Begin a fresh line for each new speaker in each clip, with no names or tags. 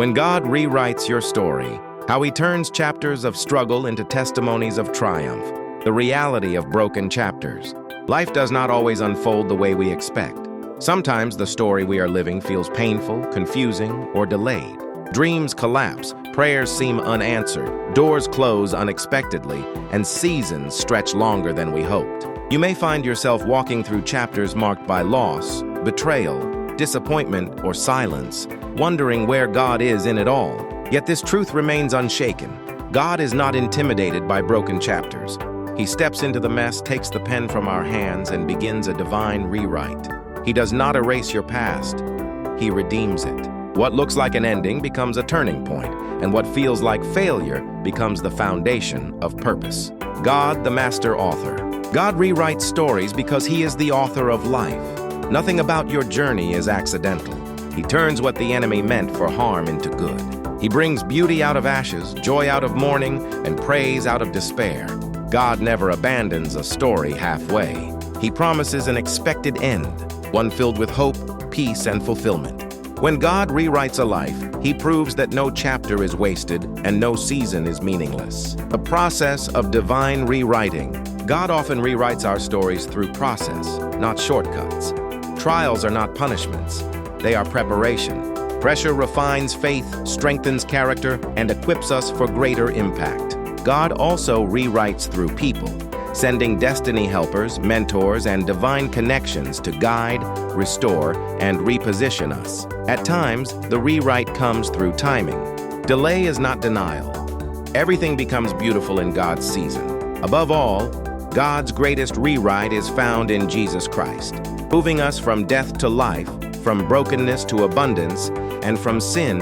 When God rewrites your story, how He turns chapters of struggle into testimonies of triumph, the reality of broken chapters. Life does not always unfold the way we expect. Sometimes the story we are living feels painful, confusing, or delayed. Dreams collapse, prayers seem unanswered, doors close unexpectedly, and seasons stretch longer than we hoped. You may find yourself walking through chapters marked by loss, betrayal, disappointment, or silence, wondering where God is in it all. Yet this truth remains unshaken. God is not intimidated by broken chapters. He steps into the mess, takes the pen from our hands, and begins a divine rewrite. He does not erase your past. He redeems it. What looks like an ending becomes a turning point, and what feels like failure becomes the foundation of purpose. God, the master author. God rewrites stories because He is the author of life. Nothing about your journey is accidental. He turns what the enemy meant for harm into good. He brings beauty out of ashes, joy out of mourning, and praise out of despair. God never abandons a story halfway. He promises an expected end, one filled with hope, peace, and fulfillment. When God rewrites a life, He proves that no chapter is wasted and no season is meaningless. The process of divine rewriting. God often rewrites our stories through process, not shortcuts. Trials are not punishments. They are preparation. Pressure refines faith, strengthens character, and equips us for greater impact. God also rewrites through people, sending destiny helpers, mentors, and divine connections to guide, restore, and reposition us. At times, the rewrite comes through timing. Delay is not denial. Everything becomes beautiful in God's season. Above all, God's greatest rewrite is found in Jesus Christ, moving us from death to life, from brokenness to abundance, and from sin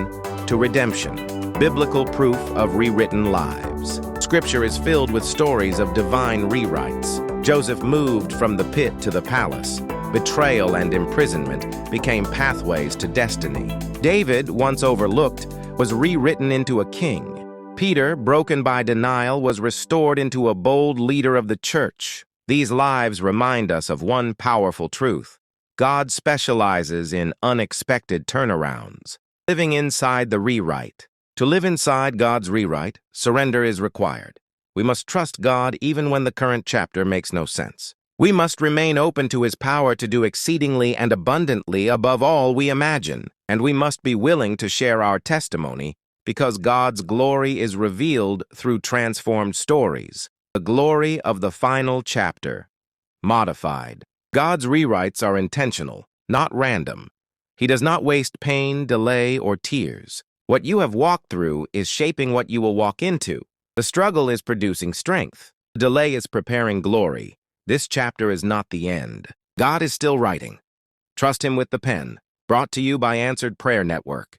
to redemption. Biblical proof of rewritten lives. Scripture is filled with stories of divine rewrites. Joseph moved from the pit to the palace. Betrayal and imprisonment became pathways to destiny. David, once overlooked, was rewritten into a king. Peter, broken by denial, was restored into a bold leader of the church. These lives remind us of one powerful truth. God specializes in unexpected turnarounds. Living inside the rewrite. To live inside God's rewrite, surrender is required. We must trust God even when the current chapter makes no sense. We must remain open to His power to do exceedingly and abundantly above all we imagine, and we must be willing to share our testimony because God's glory is revealed through transformed stories. The glory of the final chapter. Modified. God's rewrites are intentional, not random. He does not waste pain, delay, or tears. What you have walked through is shaping what you will walk into. The struggle is producing strength. The delay is preparing glory. This chapter is not the end. God is still writing. Trust Him with the pen. Brought to you by Answered Prayer Network.